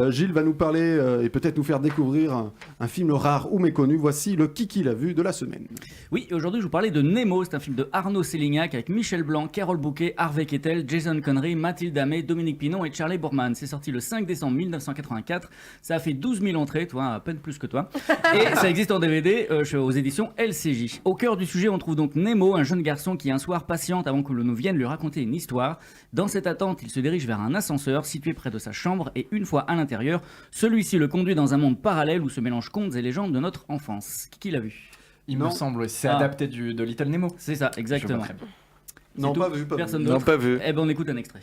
Gilles va nous parler et peut-être nous faire découvrir un film rare ou méconnu. Voici le Kiki l'a vu de la semaine. Oui, et aujourd'hui je vous parlais de Nemo, c'est un film de Arnaud Sélignac avec Michel Blanc, Carole Bouquet, Harvey Keitel, Jason Connery, Mathilde Amet, Dominique Pinon et Charlie Boorman. C'est sorti le 5 décembre 1984, ça a fait 12 000 entrées, toi, à peine plus que toi, et ça existe en DVD aux éditions LCJ. Au cœur du sujet, on trouve donc Nemo, un jeune garçon qui un soir patiente avant que l'on nous vienne lui raconter une histoire. Dans cette attente, il se dirige vers un ascenseur situé près de sa chambre et une fois à l'intérieur, celui-ci le conduit dans un monde parallèle où se mélangent contes et légendes de notre enfance. Qui l'a vu? Il me semble, c'est adapté de Little Nemo. C'est ça, exactement. Non, tout. pas vu. Personne Non, d'autre. pas vu. Eh ben on écoute un extrait.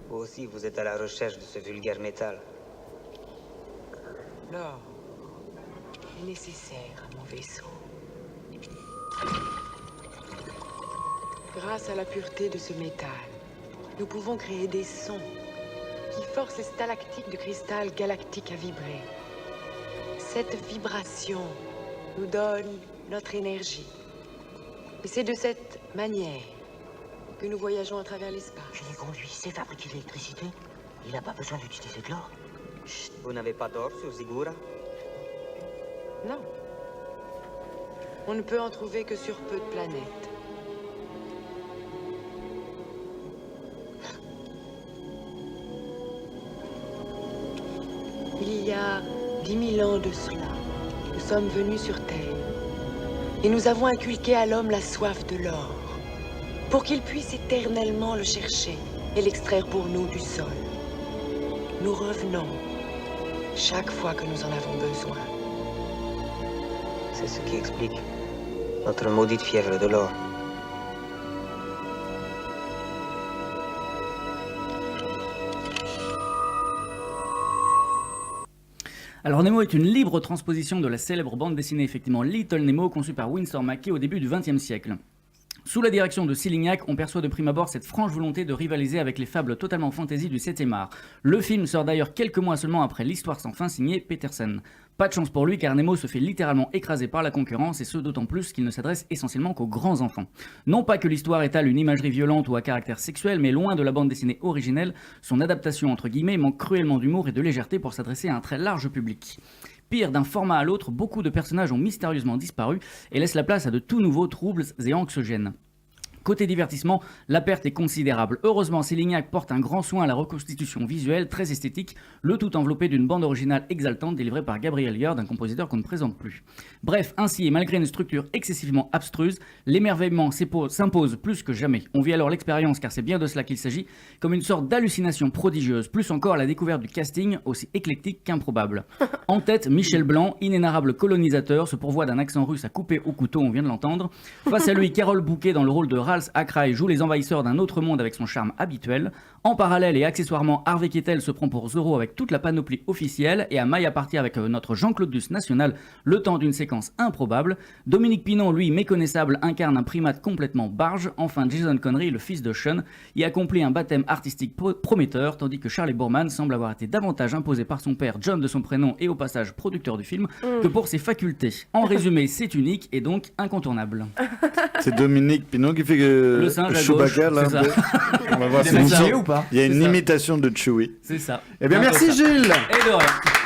Vous aussi, vous êtes à la recherche de ce vulgaire métal. L'or est nécessaire à mon vaisseau. Grâce à la pureté de ce métal, nous pouvons créer des sons qui forcent les stalactites de cristal galactique à vibrer. Cette vibration nous donne notre énergie. Et c'est de cette manière que nous voyageons à travers l'espace. Génicon, lui, sait fabriquer l'électricité. Il n'a pas besoin d'utiliser de l'or. Chut, vous n'avez pas d'or sur Zigura? Non. On ne peut en trouver que sur peu de planètes. Il y a 10 000 ans de cela, nous sommes venus sur Terre. Et nous avons inculqué à l'homme la soif de l'or, pour qu'il puisse éternellement le chercher et l'extraire pour nous du sol. Nous revenons chaque fois que nous en avons besoin. C'est ce qui explique notre maudite fièvre de l'or. Alors Nemo est une libre transposition de la célèbre bande dessinée effectivement Little Nemo conçue par Winsor McCay au début du XXe siècle. Sous la direction de Sélignac, on perçoit de prime abord cette franche volonté de rivaliser avec les fables totalement fantasy du 7e art. Le film sort d'ailleurs quelques mois seulement après l'Histoire sans fin signée Petersen. Pas de chance pour lui car Nemo se fait littéralement écraser par la concurrence et ce d'autant plus qu'il ne s'adresse essentiellement qu'aux grands enfants. Non pas que l'histoire étale une imagerie violente ou à caractère sexuel, mais loin de la bande dessinée originelle, son adaptation entre guillemets manque cruellement d'humour et de légèreté pour s'adresser à un très large public. Pire, d'un format à l'autre, beaucoup de personnages ont mystérieusement disparu et laissent la place à de tout nouveaux troubles et anxiogènes. Côté divertissement, la perte est considérable. Heureusement, Sélignac porte un grand soin à la reconstitution visuelle très esthétique, le tout enveloppé d'une bande originale exaltante délivrée par Gabriel Yard, un compositeur qu'on ne présente plus. Bref, ainsi et malgré une structure excessivement abstruse, l'émerveillement s'impose plus que jamais. On vit alors l'expérience, car c'est bien de cela qu'il s'agit, comme une sorte d'hallucination prodigieuse, plus encore la découverte du casting, aussi éclectique qu'improbable. En tête, Michel Blanc, inénarrable colonisateur, se pourvoit d'un accent russe à couper au couteau, on vient de l'entendre. Face à lui, Carole Bouquet dans le rôle de Ralph Akraï joue les envahisseurs d'un autre monde avec son charme habituel. En parallèle et accessoirement, Harvey Keitel se prend pour Zorro avec toute la panoplie officielle et à Maya partir avec notre Jean-Claude Duss national le temps d'une séquence improbable. Dominique Pinon, lui méconnaissable, incarne un primate complètement barge. Enfin, Jason Connery, le fils de Sean, y accomplit un baptême artistique prometteur, tandis que Charlie Boorman semble avoir été davantage imposé par son père John de son prénom et au passage producteur du film que pour ses facultés. En résumé, c'est unique et donc incontournable. C'est Dominique Pinon qui fait le singe à Chewbacca, gauche, là. c'est ça. On va voir Il est si maquillé ou pas? il y a une C'est ça. imitation de Chewie. C'est ça. Eh bien, merci Gilles. Et de rien.